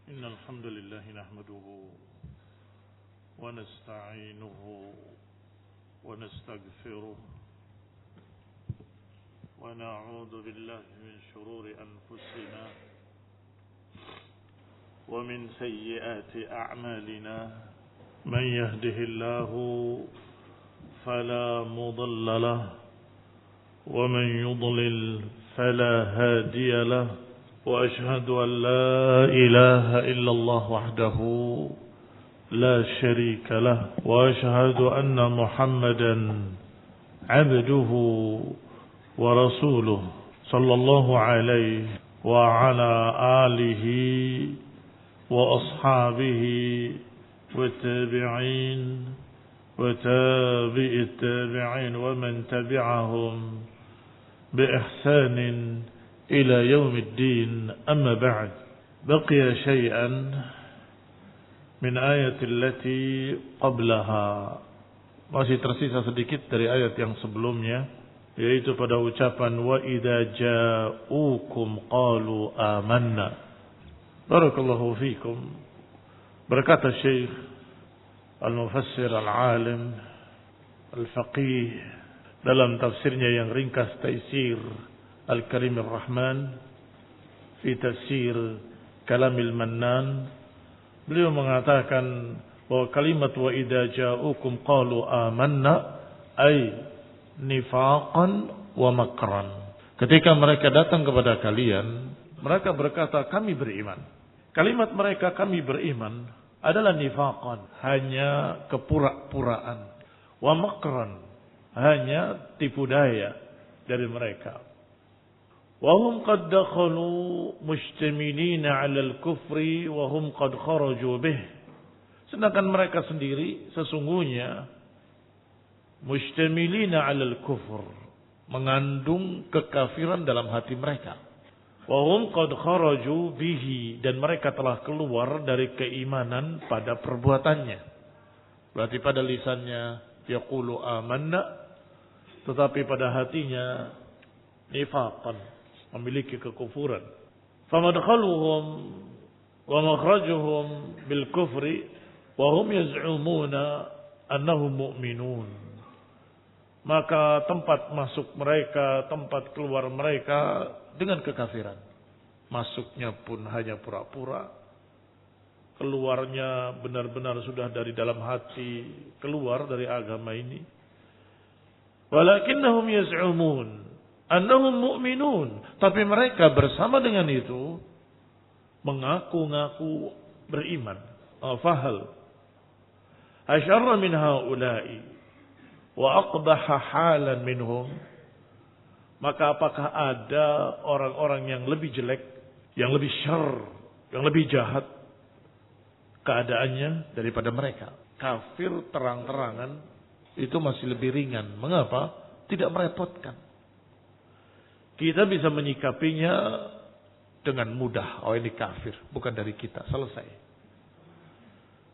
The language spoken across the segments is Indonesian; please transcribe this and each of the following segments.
إن الحمد لله نحمده ونستعينه ونستغفره ونعوذ بالله من شرور أنفسنا ومن سيئات أعمالنا من يهده الله فلا مضل له ومن يضلل فلا هادي له وأشهد أن لا إله إلا الله وحده لا شريك له وأشهد أن محمدا عبده ورسوله صلى الله عليه وعلى آله وأصحابه والتابعين وتابع التابعين ومن تبعهم بإحسان إلى يوم الدين. أما بعد بقي شيئا من آية التي قبلها. Masih tersisa sedikit dari ayat yang sebelumnya, yaitu pada ucapan wa idza ja'ukum qalu amanna. Barakallahu fikum. Berkata Syekh Al-Mufassir Al-Alim Al-Faqih dalam tafsirnya yang ringkas, Taisir Al-Karim Ar-Rahman fi tafsir Kalamil Mannan, beliau mengatakan bahwa kalimat wa idza ja'ukum qalu amanna ay nifaqan wa makran. Ketika mereka datang kepada kalian, mereka berkata kami beriman. Kalimat mereka kami beriman adalah nifaqan, hanya kepura-puraan, wa makran, hanya tipu daya dari mereka. وهم قد دخلوا مشتملين على الكفر وهم قد خرجوا به. Sedangkan mereka sendiri sesungguhnya mustamilina 'alal kufur, mengandung kekafiran dalam hati mereka. Wahum qad kharaju bihi, dan mereka telah keluar dari keimanan pada perbuatannya. Berarti pada lisannya yaqulu amanna, tetapi pada hatinya nifaqan, memiliki kekufuran. Famadkhaluhum wa makhrajuhum bil kufri wa hum yaz'umuna annahum mu'minun. Maka tempat masuk mereka, tempat keluar mereka dengan kekafiran. Masuknya pun hanya pura-pura, keluarnya benar-benar sudah dari dalam hati, keluar dari agama ini. Walakinnahum yaz'umun annahum mu'minun, tapi mereka bersama dengan itu mengaku-ngaku beriman. Fahal asyarra min haula'i wa aqbaha halan minhum, maka apakah ada orang-orang yang lebih jelek, yang lebih syarr, yang lebih jahat keadaannya daripada mereka? Kafir terang-terangan itu masih lebih ringan. Mengapa? Tidak merepotkan. Kita bisa menyikapinya dengan mudah. Oh, ini kafir, bukan dari kita, selesai.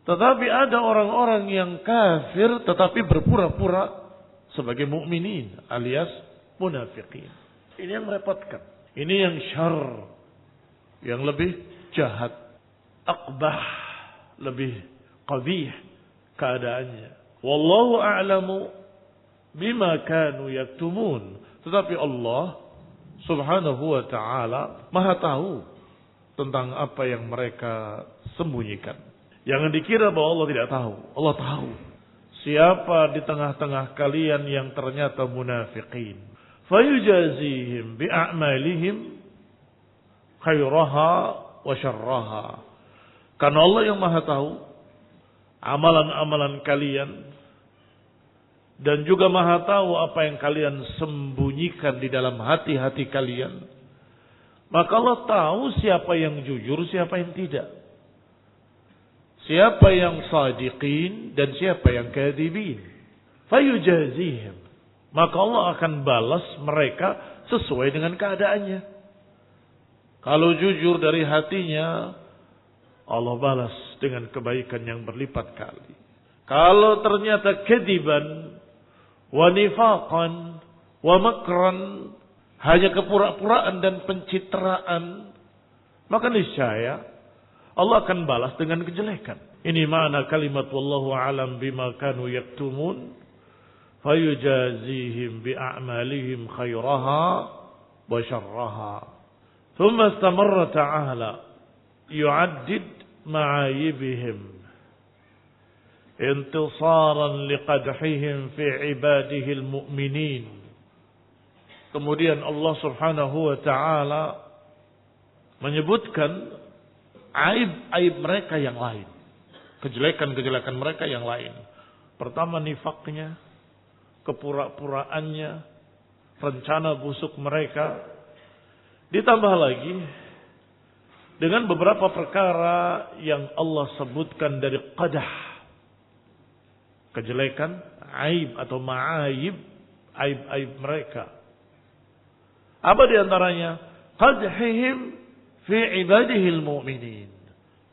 Tetapi ada orang-orang yang kafir tetapi berpura-pura sebagai mukminin alias munafiqin. Ini yang merepotkan. Ini yang syarr, yang lebih jahat, aqbah, lebih qabih keadaannya. Wallahu a'lamu bima kanu yaktumun. Tetapi Allah Subhanahu wa ta'ala Maha tahu tentang apa yang mereka sembunyikan. Jangan dikira bahwa Allah tidak tahu. Allah tahu siapa di tengah-tengah kalian yang ternyata munafiqin. Fayujazihim bi'a'malihim khairaha wa syarraha. Karena Allah yang Maha tahu amalan-amalan kalian, dan juga Maha tahu apa yang kalian sembunyikan di dalam hati-hati kalian. Maka Allah tahu siapa yang jujur, siapa yang tidak. Siapa yang sadiqin dan siapa yang kadhibin. Fayujazihim. Maka Allah akan balas mereka sesuai dengan keadaannya. Kalau jujur dari hatinya, Allah balas dengan kebaikan yang berlipat kali. Kalau ternyata kadiban wa nifaqan wa makran, hanya kepura-puraan dan pencitraan, maka niscaya Allah akan balas dengan kejelekan. Ini makna kalimat wallahu a'lam bima kanu yaktumun fayujazihim bi'a'malihim khairaha wa syarraha. Thumma istamarra ta'ala yu'addid ma'ayibihim intisaran liqadhihim fi ibadihil mu'minin. Kemudian Allah subhanahu wa ta'ala menyebutkan aib-aib mereka yang lain. Kejelekan-kejelekan mereka yang lain. Pertama nifaknya, kepura-puraannya, rencana busuk mereka. Ditambah lagi dengan beberapa perkara yang Allah sebutkan dari qadah. Kejelekan, aib atau ma'aib, aib-aib mereka. Apa diantaranya? Qadhihim fi ibadihil mu'minin.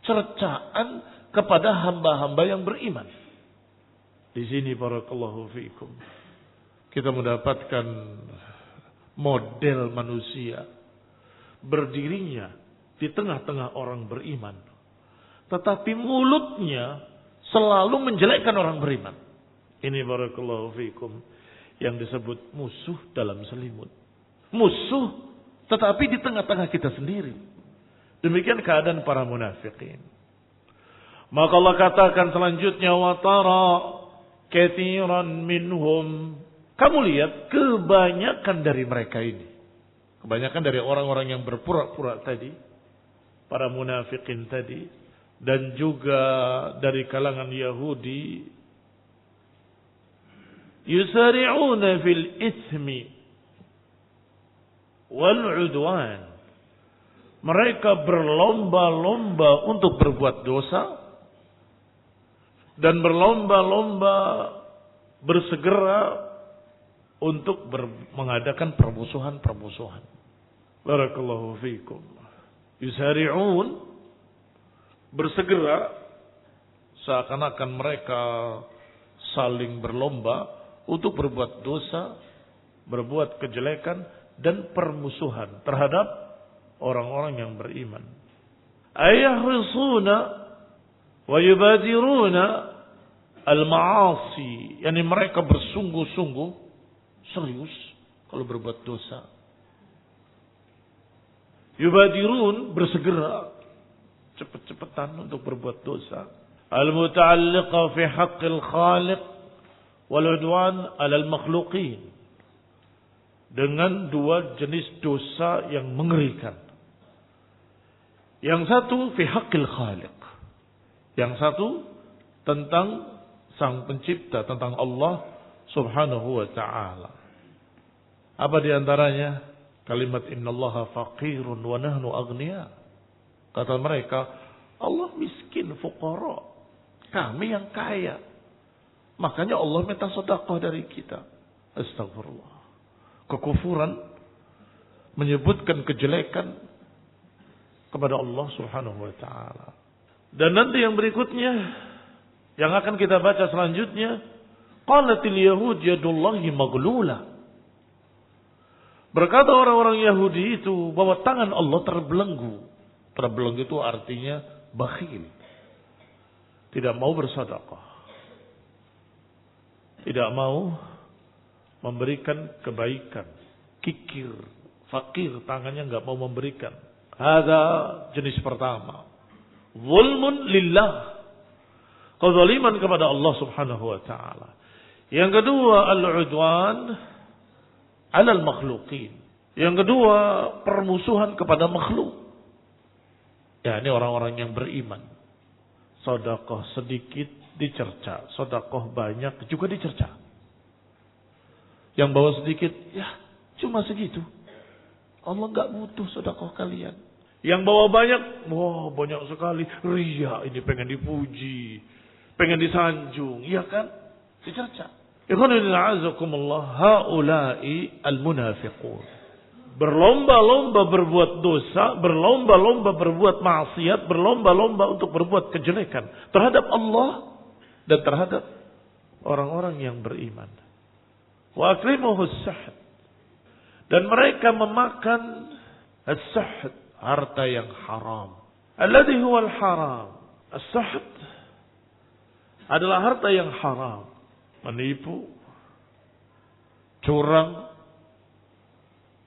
Cercaan kepada hamba-hamba yang beriman. Di sini barakallahu fiikum kita mendapatkan model manusia berdirinya di tengah-tengah orang beriman, tetapi mulutnya selalu menjelekkan orang beriman. Ini barakallahu fiikum yang disebut musuh dalam selimut. Musuh tetapi di tengah-tengah kita sendiri. Demikian keadaan para munafikin. Maka Allah katakan selanjutnya, wa tara katsiran minhum. Kamu lihat kebanyakan dari mereka ini. Kebanyakan dari orang-orang yang berpura-pura tadi, para munafikin tadi, dan juga dari kalangan Yahudi, yusari'una fil itsmi wal 'udwan. Mereka berlomba-lomba untuk berbuat dosa dan berlomba-lomba bersegera untuk mengadakan permusuhan-permusuhan. Barakallahu fiikum. Yusari'un, bersegera, seakan-akan mereka saling berlomba untuk berbuat dosa, berbuat kejelekan dan permusuhan terhadap orang-orang yang beriman. Ayahrisuna wa yubadiruna al-ma'asi. Yani mereka bersungguh-sungguh serius kalau berbuat dosa. Yubadirun, bersegera, cepat-cepatan untuk berbuat dosa. Al-muta'alliqa fi haqqil khaliq wal 'udwan 'alal makhluqin. Dengan dua jenis dosa yang mengerikan. Yang satu fi haqqil khaliq. Yang satu tentang sang pencipta, tentang Allah subhanahu wa ta'ala. Apa diantaranya? Kalimat innallaha faqirun wa nahnu aghnia. Kata mereka, Allah miskin, fuqara. Kami yang kaya. Makanya Allah minta sedekah dari kita. Astagfirullah. Kekufuran menyebutkan kejelekan kepada Allah subhanahu wa ta'ala. Dan nanti yang berikutnya, yang akan kita baca selanjutnya, qalatil yahud yadullahi maghlula. Berkata orang-orang Yahudi itu bahwa tangan Allah terbelenggu. Terbelenggu itu artinya bakhil. Tidak mau bersedekah. Tidak mau memberikan kebaikan. Kikir, fakir, tangannya enggak mau memberikan. Ada jenis pertama. Zulmun lillah. Kezaliman kepada Allah subhanahu wa ta'ala. Yang kedua, al-udwan alal makhluqin. Yang kedua, permusuhan kepada makhluk. Ya, ini orang-orang yang beriman. Sedekah sedikit dicerca, sedekah banyak juga dicerca. Yang bawa sedikit, ya cuma segitu. Allah enggak butuh sedekah kalian. Yang bawa banyak, wah banyak sekali. Ria, ini pengen dipuji, pengen disanjung, iya kan? Dicerca. Ikhwanul a'azakumullah, haula'i al-munafiqun. Berlomba-lomba berbuat dosa, berlomba-lomba berbuat maksiat, berlomba-lomba untuk berbuat kejelekan terhadap Allah dan terhadap orang-orang yang beriman. Wa akrimuhu as-sahd. Dan mereka memakan as-sahd, harta yang haram. alladhi huwa al-haram. As-suht adalah harta yang haram. Menipu, curang,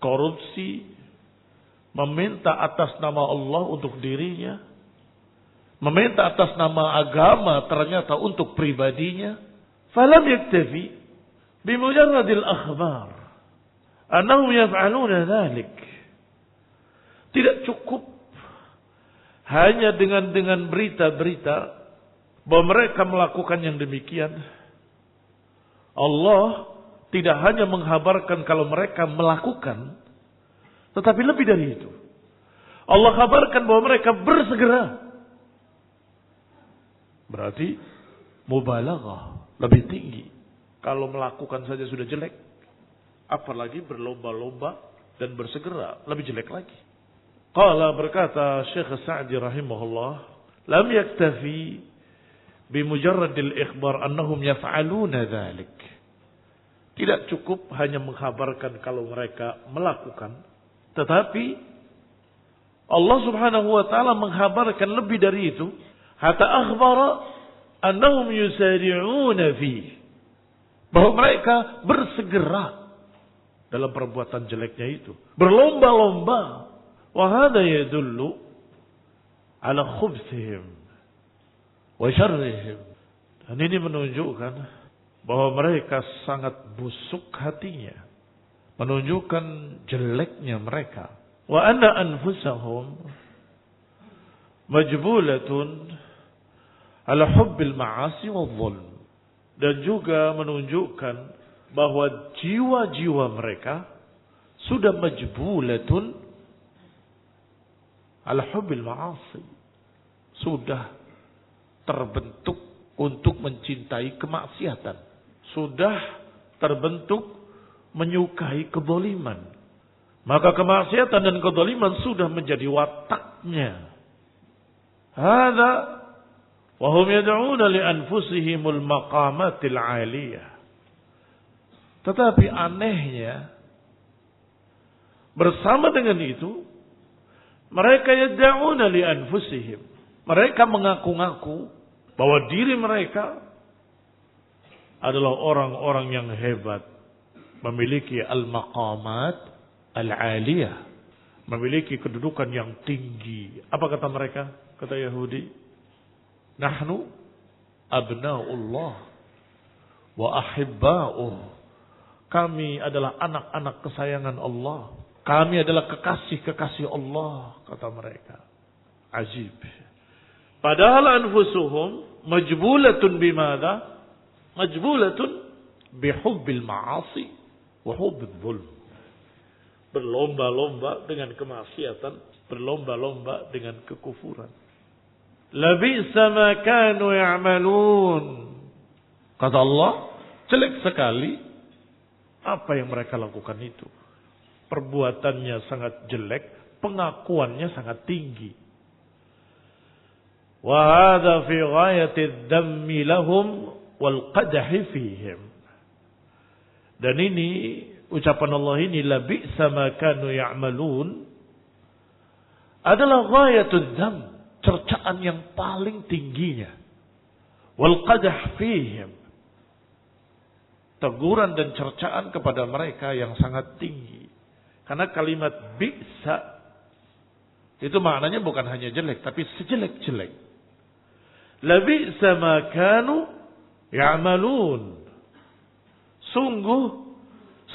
korupsi, meminta atas nama Allah untuk dirinya, meminta atas nama agama ternyata untuk pribadinya. Falam yaktafi bimujarradil akhbar annahum yaf'aluna dhalik. Tidak cukup hanya dengan berita-berita bahwa mereka melakukan yang demikian. Allah tidak hanya menghabarkan kalau mereka melakukan, tetapi lebih dari itu. Allah kabarkan bahwa mereka bersegera. Berarti mubalaghah, lebih tinggi. Kalau melakukan saja sudah jelek, apalagi berlomba-lomba dan bersegera, lebih jelek lagi. Qala, berkata Syekh Sa'di rahimahullah, lam yaktafi bimujarradil ikhbar annahum yaf'aluna dhalik. Tidak cukup hanya menghabarkan kalau mereka melakukan, tetapi Allah Subhanahu wa taala menghabarkan lebih dari itu. Hatta akhbara annahum yusari'una fi, bahwa mereka bersegera dalam perbuatan jeleknya itu, berlomba-lomba. Wa hadha yadullu ala khubthihim wa syarrihim. Dan ini menunjukkan bahwa mereka sangat busuk hatinya, menunjukkan jeleknya mereka. Wa anna anfusahum majbulatun ala hubbil ma'asi wal zulm. Dan juga menunjukkan bahwa jiwa-jiwa mereka sudah majbulatun ala hubbil ma'asi, sudah terbentuk untuk mencintai kemaksiatan, sudah terbentuk menyukai kezaliman. Maka kemaksiatan dan kezaliman sudah menjadi wataknya. Hadza wa hum yad'una li anfusihimul maqamatil 'aliyah. Tetapi anehnya, bersama dengan itu mereka yad'una li anfusihim, mereka mengaku-ngaku bahwa diri mereka adalah orang-orang yang hebat, memiliki al-maqamat al-aliyah, memiliki kedudukan yang tinggi. Apa kata mereka? Kata Yahudi, nahnu abna'ullah wa ahibba'uh. Kami adalah anak-anak kesayangan Allah. Kami adalah kekasih-kekasih Allah, kata mereka. Ajib. Padahal anfusuhum majbulatun bimada? Majbulatun bihubbil ma'asi wa hubbil zulm. Berlomba-lomba dengan kemaksiatan, berlomba-lomba dengan kekufuran. Labisa ma kanu ya'malun. Kata Allah, jelek sekali apa yang mereka lakukan itu. Perbuatannya sangat jelek, pengakuannya sangat tinggi. Wa hadza fi ghayati dhammi lahum wal qadhi fihim. Dan ini ucapan Allah ini, la bi'sa ma kanu ya'malun, adalah ghayatud dham, cercaan yang paling tingginya. Wal qadh fihim, teguran dan cercaan kepada mereka yang sangat tinggi. Karena kalimat bi'sa itu maknanya bukan hanya jelek, tapi sejelek-jelek. La bi'sa ma kanu ya'malun. Sungguh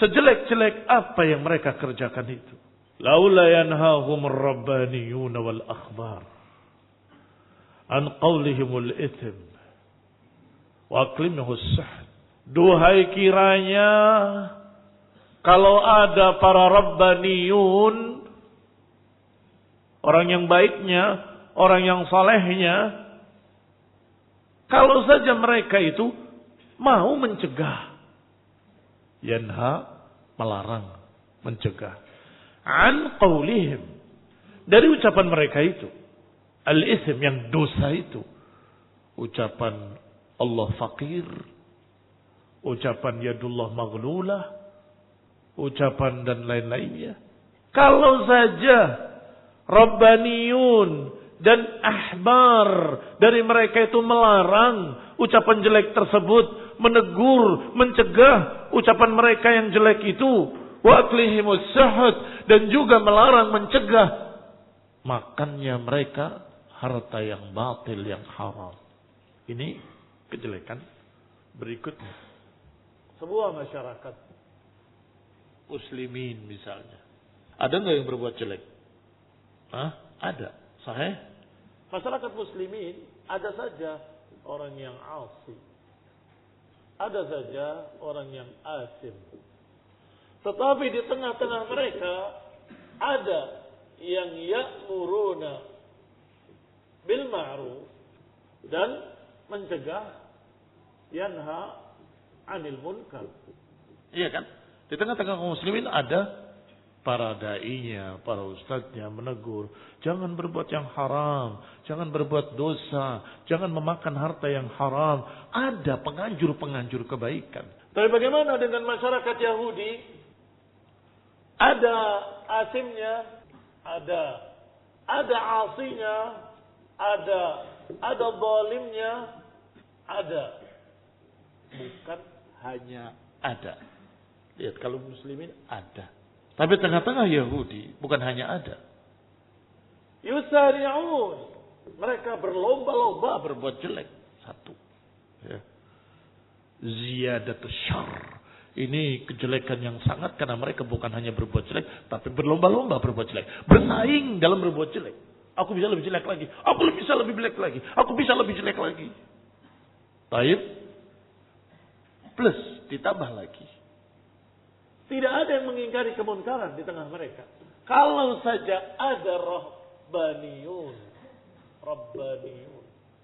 sejelek-jelek apa yang mereka kerjakan itu. Laula yanhahum ar-rabbaniyun wal akhbar an qawlihimul ithim wa aqlimuhus suhd. Duhai kiranya kalau ada para rabbaniyun, orang yang baiknya, orang yang salehnya, kalau saja mereka itu mau mencegah, yanha, melarang, mencegah, an qaulihim, dari ucapan mereka itu, al-ism, yang dosa itu, ucapan Allah fakir, ucapan yadullah maghlulah, ucapan dan lain-lainnya. Kalau saja rabbaniyun dan ahbar dari mereka itu melarang ucapan jelek tersebut, menegur, mencegah ucapan mereka yang jelek itu, wa aklihimus suhud, dan juga melarang, mencegah makannya mereka harta yang batil, yang haram. Ini kejelekan berikutnya. Sebuah masyarakat muslimin misalnya, ada nggak yang berbuat jelek? Ada. Sahih? Masyarakat muslimin ada saja orang yang asi, ada saja orang yang asim. Tetapi di tengah-tengah mereka ada yang ya'muruna bil ma'ruf dan mencegah yanha 'anil munkar. Iya kan? Di tengah-tengah kaum muslimin ada para da'inya, para ustadznya menegur, jangan berbuat yang haram, jangan berbuat dosa, jangan memakan harta yang haram. Ada penganjur-penganjur kebaikan. Tapi bagaimana dengan masyarakat Yahudi? Ada asimnya, ada asinya, ada zalimnya, ada. Bukan hanya ada. Lihat, kalau muslimin ada. Tapi tengah-tengah Yahudi bukan hanya ada. Yusari'un. Mereka berlomba-lomba berbuat jelek. Satu. Ya. Ziyadatus syarr. Ini kejelekan yang sangat, karena mereka bukan hanya berbuat jelek, tapi berlomba-lomba berbuat jelek. Bersaing dalam berbuat jelek. Aku bisa lebih jelek lagi. Aku bisa lebih jelek lagi. Aku bisa lebih jelek lagi. Taib. Plus ditambah lagi. Tidak ada yang mengingkari kemunkaran di tengah mereka. Kalau saja ada rabbaniyun.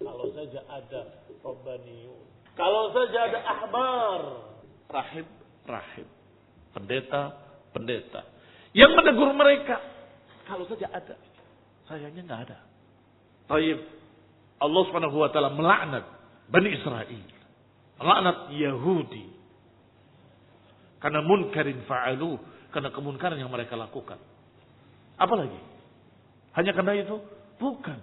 Kalau saja ada rabbaniyun. Kalau saja ada ahbar. Rahib. Pendeta. Yang menegur mereka. Kalau saja ada. Sayangnya nggak ada. Taib. Allah Subhanahu wa taala melaknat Bani Israel. Melaknat Yahudi. Karena munkarin fa'alu, karena kemunkaran yang mereka lakukan. Apalagi? Hanya karena itu? Bukan.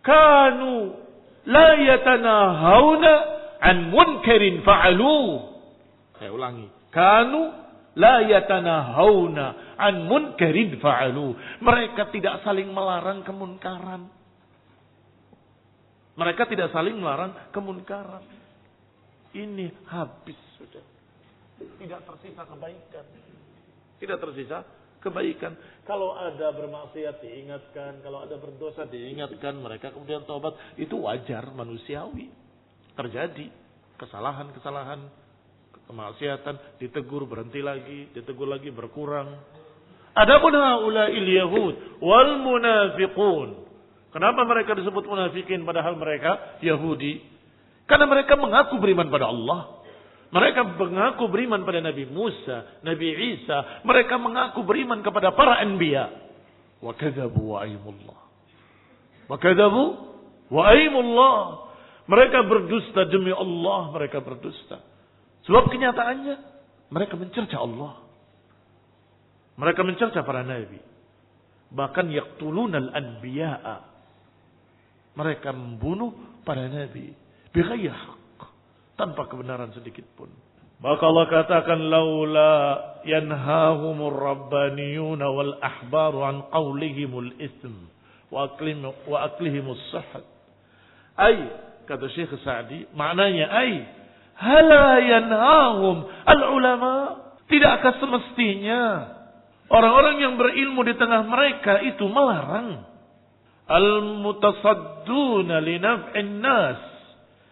Kanu la yatanahawna an munkarin fa'alu. Saya ulangi. Kanu la yatanahawna an munkarin fa'alu. Mereka tidak saling melarang kemunkaran. Mereka tidak saling melarang kemunkaran. Ini habis sudah. Tidak tersisa kebaikan. Tidak tersisa kebaikan. Kalau ada bermaksiat diingatkan, kalau ada berdosa diingatkan, mereka kemudian taubat, itu wajar, manusiawi. Terjadi kesalahan-kesalahan, kemaksiatan, ditegur berhenti lagi, ditegur lagi berkurang. Adapun haula'il yahud wal munafiqun. Kenapa mereka disebut munafikin padahal mereka Yahudi? Karena mereka mengaku beriman pada Allah. Mereka mengaku beriman pada Nabi Musa, Nabi Isa. Mereka mengaku beriman kepada para anbiya. Wa kadzabu wa aimullah. Mereka berdusta demi Allah, mereka berdusta. Sebab kenyataannya mereka mencerca Allah. Mereka mencerca para nabi. Bahkan yaqtulunal anbiya'a. Mereka membunuh para nabi bighairi haqq. Tanpa kebenaran sedikit pun. Maka Allah katakan laula yanhahumur rabbaniyuna wal ahbaru an qawlihimul ism wa aklihimus suhud. Ay, kata Syekh Sa'di, maknanya hala yanhahum al ulama. Tidakkah semestinya orang-orang yang berilmu di tengah mereka itu melarang al mutasadduna li naf'in nas,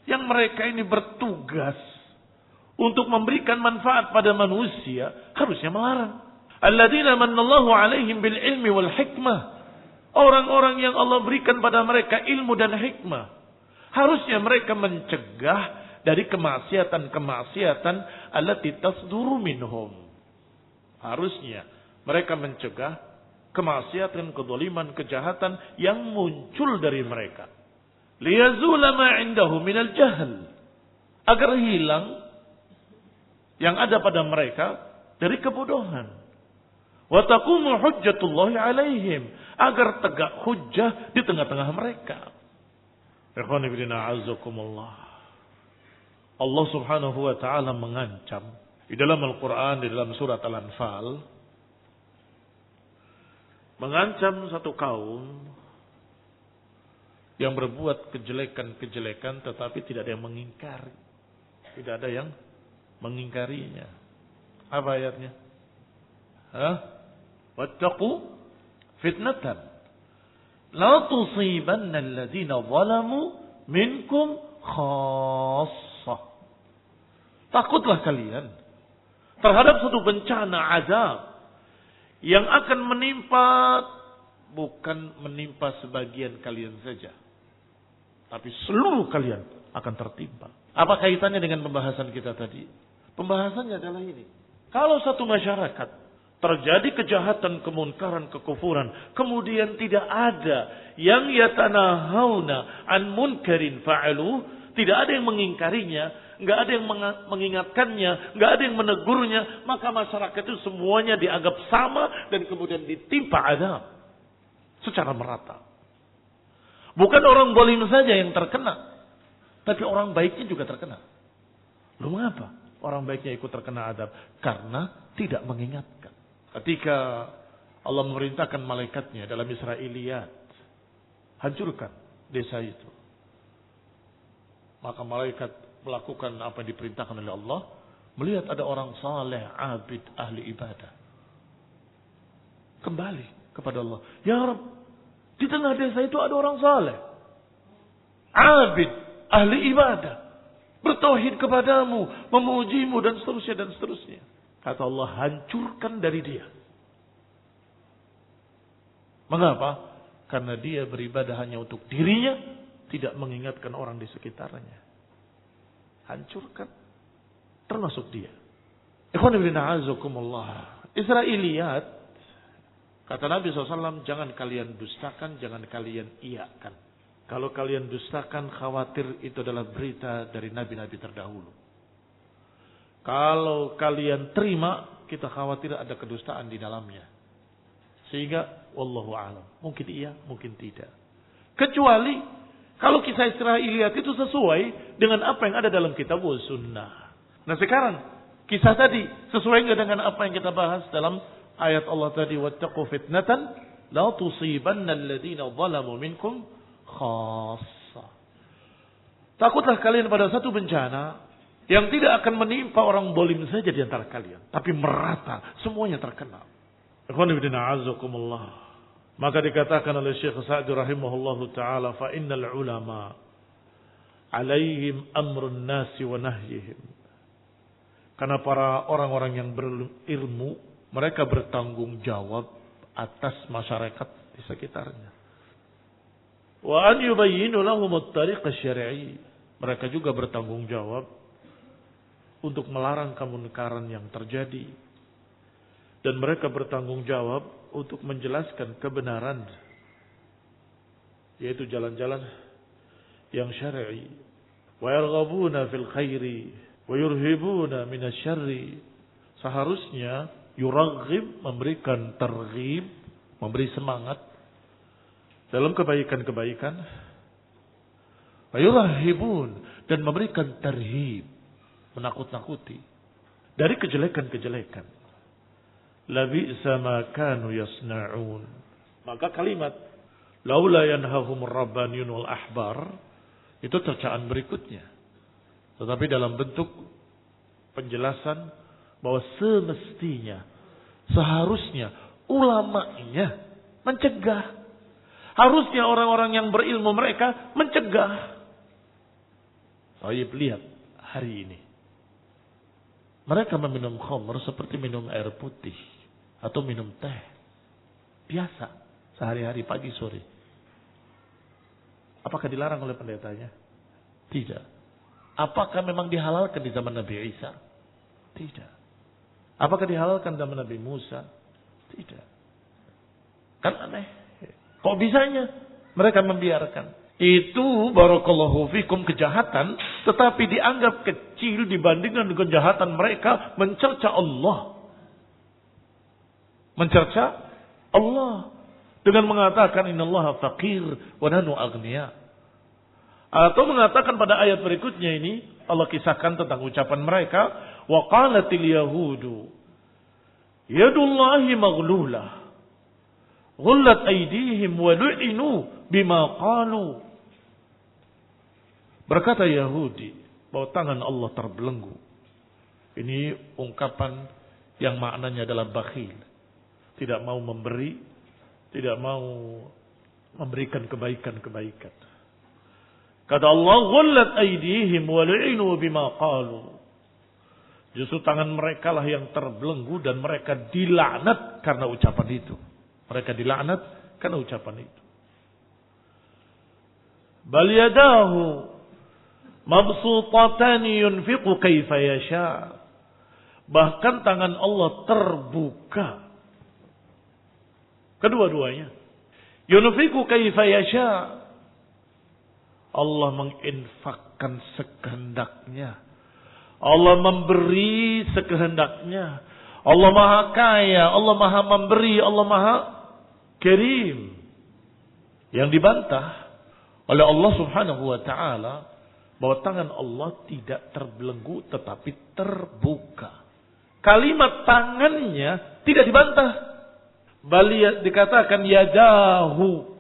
yang mereka ini bertugas untuk memberikan manfaat pada manusia, harusnya melarang. Alladzina manallahu alaihim bil ilmi wal hikmah. Orang-orang yang Allah berikan pada mereka ilmu dan hikmah. Harusnya mereka mencegah dari kemaksiatan-kemaksiatan allati tasduru minhum. Harusnya mereka mencegah kemaksiatan, kezaliman, kejahatan yang muncul dari mereka. Liyazula ma indahu minal jahl, agar hilang yang ada pada mereka dari kebodohan. Wa taqumu hujjatullahi alaihim, agar tegak hujjah di tengah-tengah mereka. Ikhwani fillah azakumullah. Allah Subhanahu wa taala mengancam di dalam Al-Qur'an, di dalam surat Al-Anfal, mengancam satu kaum yang berbuat kejelekan-kejelekan tetapi tidak ada yang mengingkari. Tidak ada yang mengingkarinya. Apa ayatnya? Wattaqu fitnatan la tusibanna alladziina zalamu minkum khassah. Takutlah kalian terhadap satu bencana azab yang akan menimpa, bukan menimpa sebagian kalian saja, tapi seluruh kalian akan tertimpa. Apa kaitannya dengan pembahasan kita tadi? Pembahasannya adalah ini. Kalau satu masyarakat terjadi kejahatan, kemunkaran, kekufuran, kemudian tidak ada yang yatanahawna an munkarin fa'alu, tidak ada yang mengingkarinya, nggak ada yang mengingatkannya, nggak ada yang menegurnya, maka masyarakat itu semuanya dianggap sama dan kemudian ditimpa azab secara merata. Bukan orang zalim saja yang terkena, tapi orang baiknya juga terkena. Lalu mengapa orang baiknya ikut terkena azab? Karena tidak mengingatkan. Ketika Allah memerintahkan malaikatnya dalam Israiliyat, hancurkan desa itu, maka malaikat melakukan apa yang diperintahkan oleh Allah, melihat ada orang saleh, abid, ahli ibadah, kembali kepada Allah. Ya Rabb, di tengah desa itu ada orang saleh, abid, ahli ibadah, bertauhid kepadamu, memujimu dan seterusnya dan seterusnya. Kata Allah, hancurkan dari dia. Mengapa? Karena dia beribadah hanya untuk dirinya, tidak mengingatkan orang di sekitarnya. Hancurkan, termasuk dia. Ikhwan fillah a'azakumullah. Israiliyat, kata Nabi SAW, jangan kalian dustakan, jangan kalian iyakan. Kalau kalian dustakan, khawatir itu adalah berita dari nabi-nabi terdahulu. Kalau kalian terima, kita khawatir ada kedustaan di dalamnya. Sehingga, wallahu a'lam, mungkin iya, mungkin tidak. Kecuali kalau kisah Israiliyat itu sesuai dengan apa yang ada dalam kitab wa sunnah. Nah sekarang, kisah tadi sesuai nggak dengan apa yang kita bahas dalam ayat Allah tadi, wattaqu fitnatan la tusibanna alladziina zalamu minkum khassah. Takutlah kalian pada satu bencana yang tidak akan menimpa orang zalim saja di antara kalian, tapi merata, semuanya terkena. Ikhwan fillah a'azakumullah. Maka dikatakan oleh Syekh Sa'di rahimahullahu taala, fa innal ulama alaihim amrun nasi wa nahyihim. Karena para orang-orang yang berilmu, mereka bertanggung jawab atas masyarakat di sekitarnya. Wa an yubayyinu lahum at-tariq asy-syar'i. Mereka juga bertanggung jawab untuk melarang kemunkaran yang terjadi. Dan mereka bertanggung jawab untuk menjelaskan kebenaran, yaitu jalan-jalan yang syar'i. Wa yarghabuna fil khairi wa yurhibuna minasyarri. Seharusnya yuraghib, memberikan targhib, memberi semangat dalam kebaikan-kebaikan. Wa yurahibun, dan memberikan tarhib, menakut-nakuti dari kejelekan-kejelekan. Labi'sa ma kanu yasna'un. Maka kalimat laula yanhahumur rabbaniyun wal ahbar itu tercaan berikutnya, tetapi dalam bentuk penjelasan bahwa semestinya, seharusnya ulamanya mencegah. Harusnya orang-orang yang berilmu mereka mencegah. Saya lihat hari ini mereka meminum khamr seperti minum air putih atau minum teh biasa sehari-hari pagi sore. Apakah dilarang oleh pendetanya? Tidak. Apakah memang dihalalkan di zaman Nabi Isa? Tidak. Apakah dihalalkan zaman Nabi Musa? Tidak. Kan aneh. Kok bisanya mereka membiarkan? Itu barakallahu fikum kejahatan, tetapi dianggap kecil dibandingkan dengan kejahatan mereka mencerca Allah. Mencerca Allah. dengan mengatakan innallaha faqir wa nahnu aghnia. Atau mengatakan pada ayat berikutnya ini Allah kisahkan tentang ucapan mereka, wa qalatil yahudu yadullahi maghlulah ghullat aydihim wa lu'inu bima qalu. Berkata Yahudi bahwa tangan Allah terbelenggu. Ini ungkapan yang maknanya adalah bakhil. Tidak mau memberi, tidak mau memberikan kebaikan-kebaikan. Kata Allah, ghullat aydihim wa lu'inu bima qalu. Justru tangan mereka lah yang terbelenggu dan mereka dilaknat karena ucapan itu. Mereka dilaknat karena ucapan itu. Bal yadahu mabsutatani yunfiqu kaifa yasha. Bahkan tangan Allah terbuka. Kedua-duanya. Yunfiqu kaifa yasha. Allah menginfakkan sekehendaknya. Allah memberi sekehendaknya. Allah Maha Kaya, Allah Maha Memberi, Allah Maha Karim. Yang dibantah oleh Allah Subhanahu wa taala bahwa tangan Allah tidak terbelenggu tetapi terbuka. Kalimat tangannya tidak dibantah. Bali dikatakan yadahu.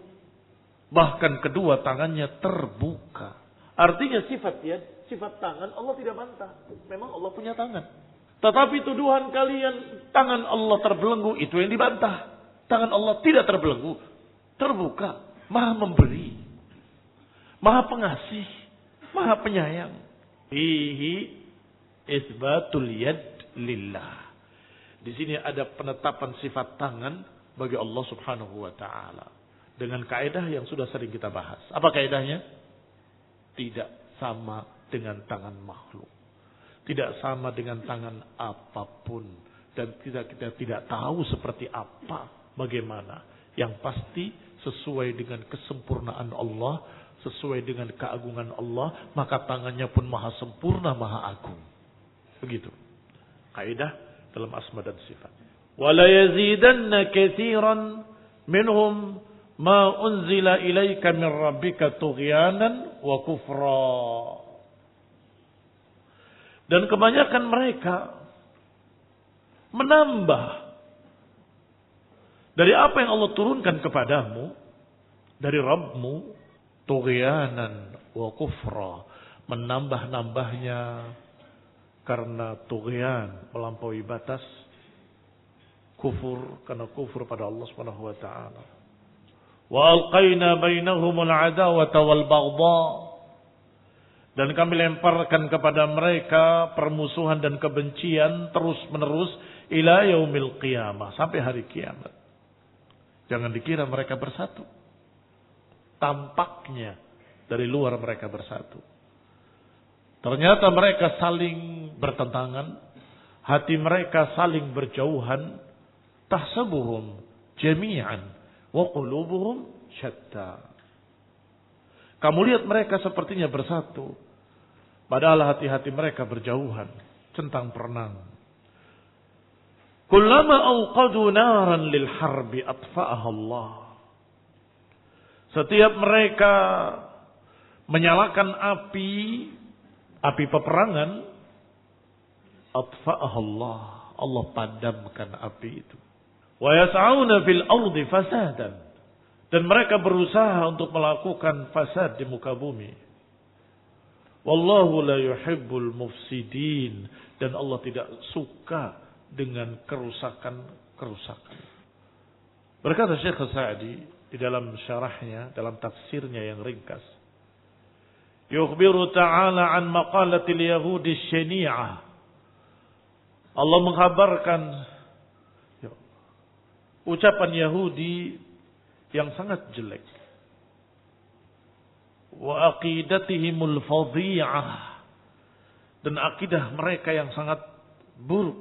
Bahkan kedua tangannya terbuka. Artinya sifat yad, sifat tangan Allah tidak bantah. Memang Allah punya tangan. Tetapi tuduhan kalian tangan Allah terbelenggu itu yang dibantah. Tangan Allah tidak terbelenggu, terbuka, Maha memberi, Maha pengasih, Maha penyayang. Fihi isbatul yad lillah. Di sini ada penetapan sifat tangan bagi Allah Subhanahu wa taala dengan kaidah yang sudah sering kita bahas. Apa kaidahnya? Tidak sama dengan tangan makhluk. Tidak sama dengan tangan apapun. Dan kita tidak tahu seperti apa, bagaimana. Yang pasti sesuai dengan kesempurnaan Allah, sesuai dengan keagungan Allah, maka tangannya pun maha sempurna, maha agung. Begitu. Kaidah dalam asma dan sifat. وَلَا يَزِيدَنَّ كَثِيرًا مِنْهُمْ مَا أُنْزِلَ إِلَيْكَ مِنْ رَبِّكَ طُغْيَانًا وَكُفْرًا. Dan kebanyakan mereka menambah dari apa yang Allah turunkan kepadamu dari Rabbmu, tughyanan wa kufra, menambah-nambahnya karena tughyan, melampaui batas, kufur karena kufur pada Allah Subhanahu wa taala. Wa alqaina bainahumul adawata wal baghdha, dan kami lemparkan kepada mereka permusuhan dan kebencian terus-menerus ila yaumil qiyamah, sampai hari kiamat. Jangan dikira mereka bersatu. Tampaknya dari luar mereka bersatu. Ternyata mereka saling bertentangan, hati mereka saling berjauhan. Tahsabuhum jami'an wa qulubuhum syatta. Kamu lihat mereka sepertinya bersatu, padahal hati-hati mereka berjauhan, centang perenang. Kullama awqadu naran lil harbi atfa'aha Allah. Setiap mereka menyalakan api peperangan, atfa'aha Allah, Allah padamkan api itu. Wa yas'auna fil ardi fasadan, dan mereka berusaha untuk melakukan fasad di muka bumi. Wallahu la yuhibbul mufsidin, dan Allah tidak suka dengan kerusakan-kerusakan. Berkata Syekh Sa'di di dalam syarahnya, dalam tafsirnya yang ringkas, yukhbiru ta'ala an maqalatil yahudi syani'ah. Allah menghabarkan ucapan Yahudi yang sangat jelek. Wa aqidatihimul fadhi'ah, dan akidah mereka yang sangat buruk,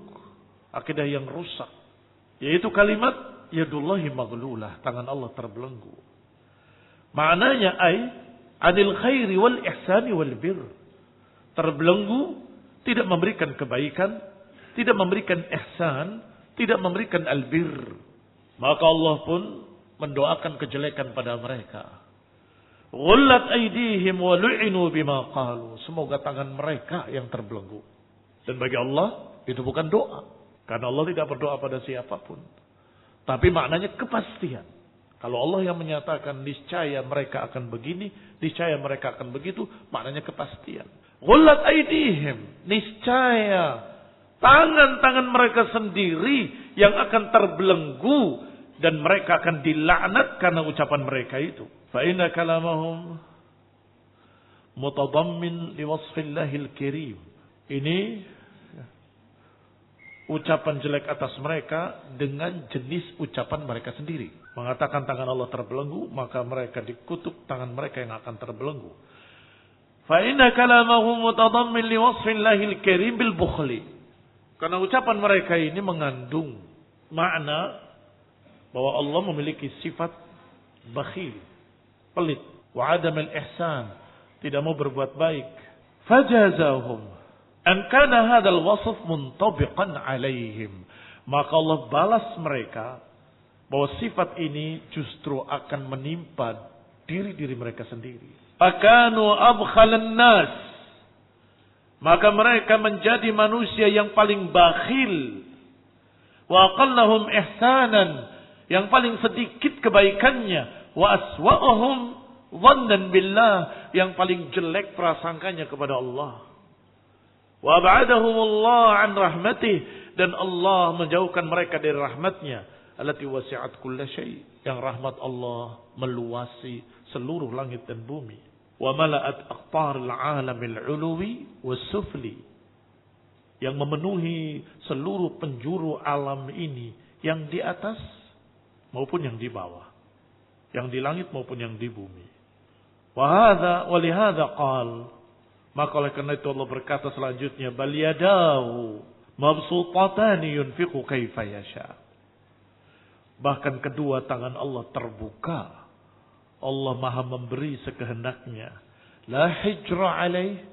akidah yang rusak, yaitu kalimat yadullahi maghlulah, tangan Allah terbelenggu. Maknanya anil khairi wal ihsani wal bir, terbelenggu, tidak memberikan kebaikan, tidak memberikan ihsan, tidak memberikan albir. Maka Allah pun mendoakan kejelekan pada mereka. Ghullat aydihim wa lu'inu bima qalu. Semoga tangan mereka yang terbelenggu. Dan bagi Allah itu bukan doa. Karena Allah tidak berdoa pada siapapun. Tapi maknanya kepastian. Kalau Allah yang menyatakan niscaya mereka akan begini, niscaya mereka akan begitu, maknanya kepastian. Ghullat aydihim, niscaya tangan-tangan mereka sendiri yang akan terbelenggu dan mereka akan dilaknat karena ucapan mereka itu. Fa inna kalamahum mutadammin liwasfillahil karim. Ini ucapan jelek atas mereka dengan jenis ucapan mereka sendiri. Mengatakan tangan Allah terbelenggu, maka mereka dikutuk tangan mereka yang akan terbelenggu. Fa inna kalamahum mutadammin liwasfillahil karim bil bukhli. Karena ucapan mereka ini mengandung makna bahwa Allah memiliki sifat bakhil, pelit, wa adam al-ihsan, tidak mau berbuat baik. Fajazahum an kana hadzal wasf muntabiqan alaihim. Maka Allah balas mereka bahwa sifat ini justru akan menimpa diri-diri mereka sendiri. Akanu abkhalan nas. Maka mereka menjadi manusia yang paling bakhil. Wa aqallahum ihsanan, yang paling sedikit kebaikannya. Wa aswa'uhum dhannan billah, yang paling jelek prasangkanya kepada Allah. Wa ab'adahumullah an rahmatih, dan Allah menjauhkan mereka dari rahmatnya. Allati wasi'at kulla syai', yang rahmat Allah meluasi seluruh langit dan bumi. Wa mala'at aqtaril alamil uluwi was-sufli, yang memenuhi seluruh penjuru alam ini, yang di atas maupun yang di bawah, yang di langit maupun yang di bumi. Wa lihadza qal, maka oleh karena itu Allah berkata selanjutnya, bal yadahu mabsutatani yunfiqu kaifa yasha. Bahkan kedua tangan Allah terbuka. Allah Maha memberi sekehendaknya. La hijra alaih,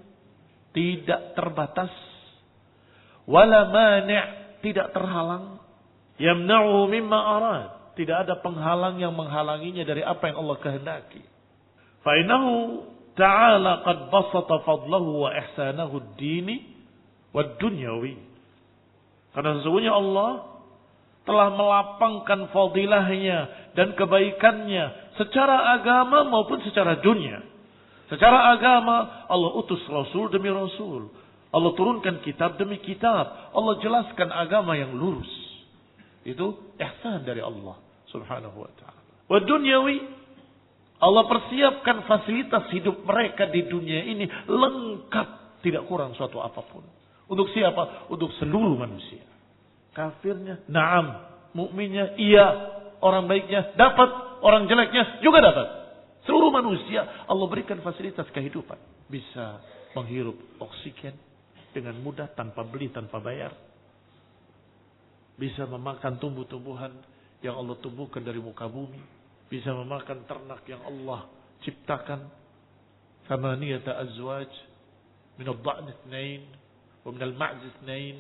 tidak terbatas. Wala mani', tidak terhalang. Yamna'uhu mimma arad, tidak ada penghalang yang menghalanginya dari apa yang Allah kehendaki. Fa innahu ta'ala qad basata fadlahu wa ihsanahu ad-dini wad dunyawi. Karena sesungguhnya Allah telah melapangkan fadilahnya dan kebaikannya secara agama maupun secara dunia. Secara agama Allah utus Rasul demi Rasul. Allah turunkan kitab demi kitab. Allah jelaskan agama yang lurus. Itu ihsan dari Allah subhanahu wa ta'ala. Wa dunyawi, Allah persiapkan fasilitas hidup mereka di dunia ini lengkap, tidak kurang suatu apapun. Untuk siapa? Untuk seluruh manusia. Kafirnya, na'am. Mukminnya, iya. Orang baiknya dapat, orang jeleknya juga dapat. Seluruh manusia Allah berikan fasilitas kehidupan. Bisa menghirup oksigen dengan mudah tanpa beli, tanpa bayar. Bisa memakan tumbuh-tumbuhan yang Allah tumbuhkan dari muka bumi. Bisa memakan ternak yang Allah ciptakan. Thamaniyata azwaj min ad-dha'n itsnain wa min al-ma'z itsnain,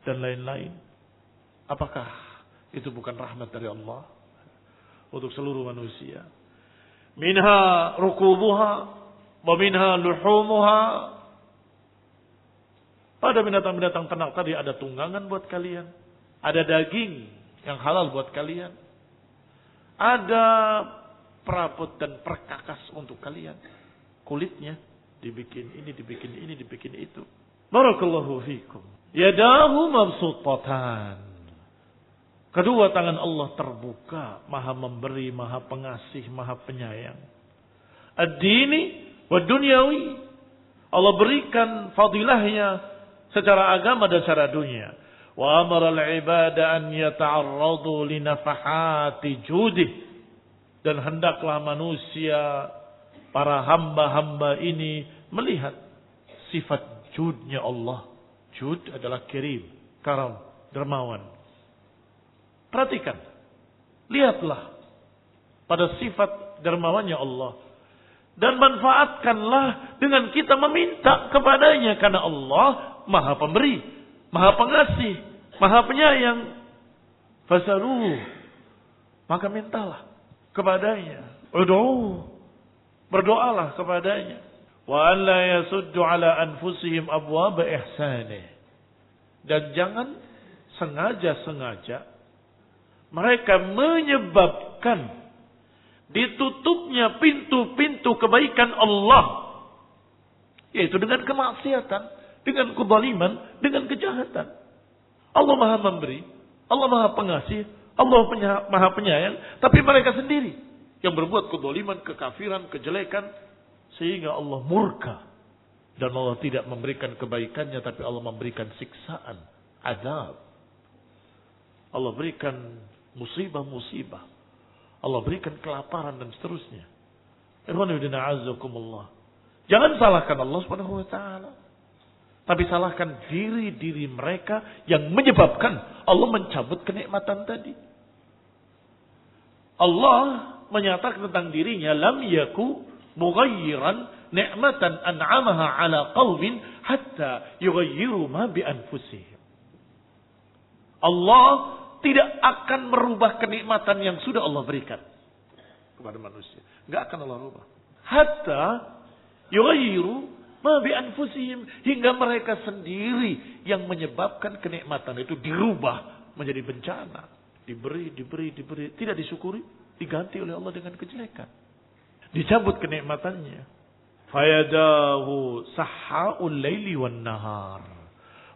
dan lain-lain. Apakah itu bukan rahmat dari Allah untuk seluruh manusia? Minha rukubuha wa minha luhumuha. Pada binatang-binatang ternak tadi ada tunggangan buat kalian, ada daging yang halal buat kalian, ada perabot dan perkakas untuk kalian, kulitnya dibikin ini, dibikin ini, dibikin itu. Barakallahu fikum. Yadahu mabsutatan. Kedua tangan Allah terbuka, Maha memberi, Maha pengasih, Maha penyayang. Ad-dini wa dunyawi. Allah berikan fadilahnya secara agama dan secara dunia. Wa amara al-ibada an yata'arradu li nafahati judih. Dan hendaklah manusia, para hamba-hamba ini melihat sifat judnya Allah. Jud adalah kirim, karam, dermawan. Perhatikan, lihatlah pada sifat dermawannya Allah. Dan manfaatkanlah dengan kita meminta kepadanya. Karena Allah Maha Pemberi, Maha Pengasih, Maha Penyayang. Fasaluh, maka mintalah. kepadanya. Ud'u, berdoalah kepadanya. Wa an la yasuddu ala anfusihim abwaba ihsanih. Dan jangan sengaja-sengaja mereka menyebabkan ditutupnya pintu-pintu kebaikan Allah. Yaitu dengan kemaksiatan, dengan kezaliman, dengan kejahatan. Allah Maha memberi, Allah Maha pengasih, Allah Maha penyayang, tapi mereka sendiri yang berbuat kezaliman, kekafiran, kejelekan, sehingga Allah murka. Dan Allah tidak memberikan kebaikannya, tapi Allah memberikan siksaan, azab. Allah berikan musibah-musibah. Allah berikan kelaparan dan seterusnya. Jangan salahkan Allah Subhanahu wa taala. Tapi salahkan diri-diri mereka yang menyebabkan Allah mencabut kenikmatan tadi. Allah menyatakan tentang dirinya, lam yaku mughayyiran ni'matan an'amaha ala qaumin hatta yughayyiru ma bi anfusihim. Allah tidak akan merubah kenikmatan yang sudah Allah berikan kepada manusia. Enggak akan Allah rubah. Hatta yughayyiru ma bi anfusihim, hingga mereka sendiri yang menyebabkan kenikmatan itu dirubah menjadi bencana. Diberi, tidak disyukuri, diganti oleh Allah dengan kejelekan. Dicabut kenikmatannya. Fayadahu sahhaul laili wan nahar.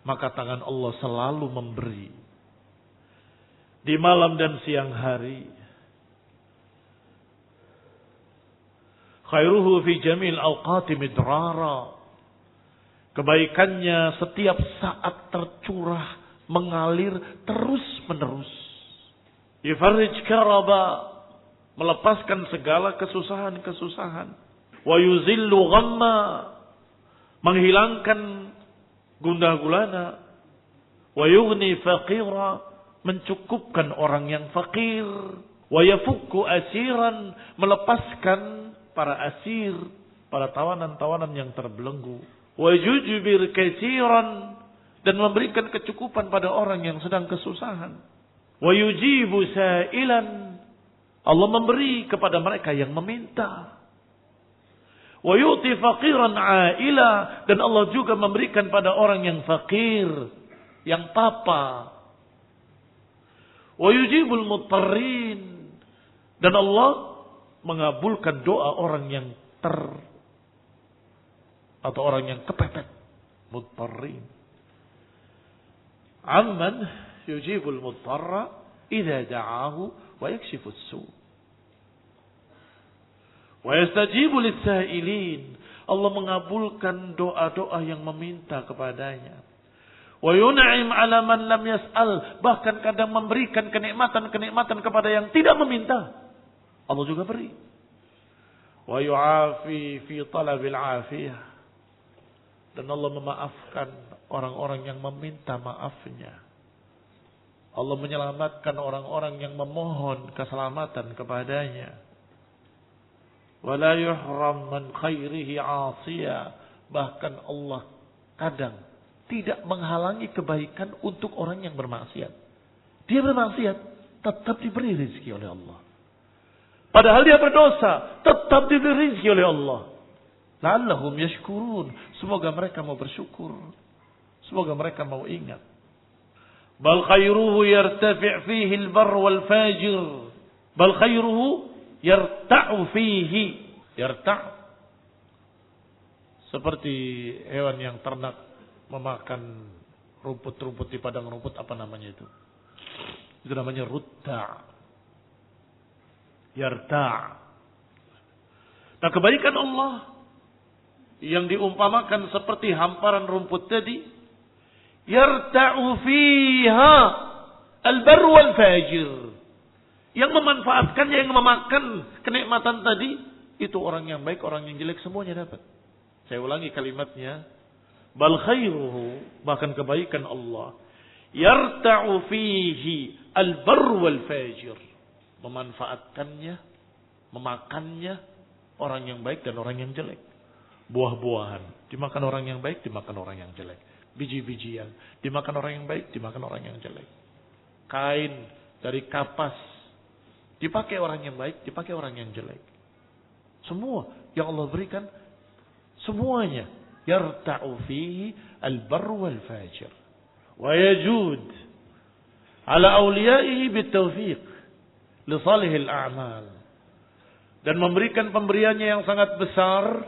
Maka tangan Allah selalu memberi di malam dan siang hari. Khairuhu fi jamil awqati midrara. Kebaikannya setiap saat tercurah, mengalir terus menerus. Yufarrij karaba, melepaskan segala kesusahan-kesusahan. Wa yuzillu ghamma, menghilangkan gundah gulana. Wa yughni faqira, mencukupkan orang yang fakir. Wa yafukku asiran, melepaskan para asir, para tawanan-tawanan yang terbelenggu. Wa yujbir katsiran, dan memberikan kecukupan pada orang yang sedang kesusahan. Wa yujibu sa'ilan, Allah memberi kepada mereka yang meminta. Wa yu'ti faqiran 'aila, dan Allah juga memberikan pada orang yang fakir, yang papa. Wa yujibul mutarrin, dan Allah mengabulkan doa orang yang atau orang yang kepepet, mutarrin. Amman yujibul mutarra idza da'ahu wa yakshifus su'. Wa yastajibu lis-sa'ilin, Allah mengabulkan doa-doa yang meminta kepadanya. Wa yun'im 'ala man lam yas'al, bahkan kadang memberikan kenikmatan-kenikmatan kepada yang tidak meminta. Allah juga beri. Wa yu'afi fi talabil 'afiyah, dan Allah memaafkan orang-orang yang meminta maafnya. Allah menyelamatkan orang-orang yang memohon keselamatan kepadanya. Wala yuhram man khairihi 'asiya, bahkan Allah kadang tidak menghalangi kebaikan untuk orang yang bermaksiat. Dia bermaksiat, tetap diberi rezeki oleh Allah. Padahal dia berdosa, tetap diberi rezeki oleh Allah. La'allahum yashkurun, semoga mereka mau bersyukur, semoga mereka mau ingat. Bal khairuhu yartafi' fihi al-barr wal fajir. Bal khairuhu yarta'u fihi. Yarta' seperti hewan yang ternak memakan rumput-rumput di padang rumput, apa namanya itu? Itu namanya rutta'. Yarta'. Nah, kebaikan Allah yang diumpamakan seperti hamparan rumput tadi, yarta'u fiha al-barr wal fajir. Yang memanfaatkannya, yang memakan kenikmatan tadi, itu orang yang baik, orang yang jelek, semuanya dapat. Saya ulangi kalimatnya. Bal khairuhu, bahkan kebaikan Allah, yarta'u fihi al-barr wal fajir. Memanfaatkannya, memakannya orang yang baik dan orang yang jelek. Buah-buahan dimakan orang yang baik, dimakan orang yang jelek. Biji-bijian dimakan orang yang baik, dimakan orang yang jelek. Kain dari kapas Dipakai orang yang baik, dipakai orang yang jelek. Semua yang Allah berikan, semuanya yarta'u fihi al-barr wal fajir. Wa yajud ala awliyaihi bitawfiq li salihil a'mal. Dan memberikan pemberiannya yang sangat besar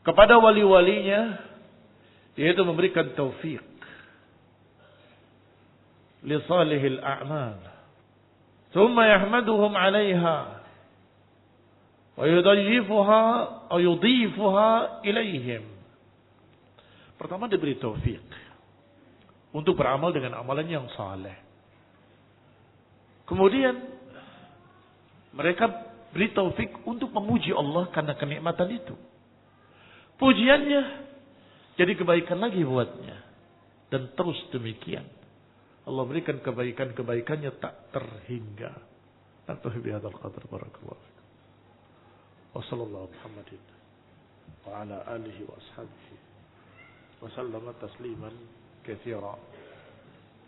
kepada wali-walinya, yaitu memberikan taufik li salihil a'mal. Thumma yahmaduhum 'alayha wa yudhifuha ilaihim. Pertama diberi taufik untuk beramal dengan amalan yang saleh. Kemudian mereka beri taufik untuk memuji Allah karena kenikmatan itu. Pujiannya jadi kebaikan lagi buatnya. Dan terus demikian. Allah berikan kebaikan-kebaikannya tak terhingga. Naktafi bihadzal qadar, barakallahu fikum. Wa sallallahu Muhammadin wa ala alihi wa ashabihi wa sallama tasliman katsira.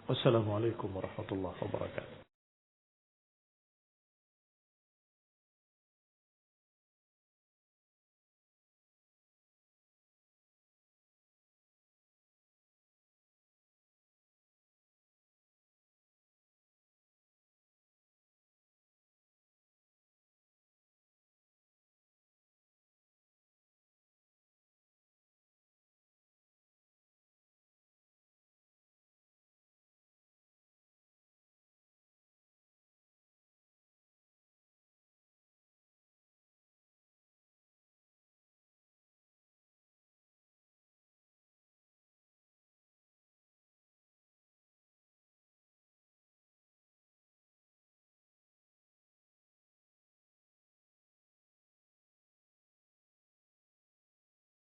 Wassalamualaikum warahmatullahi wabarakatuh.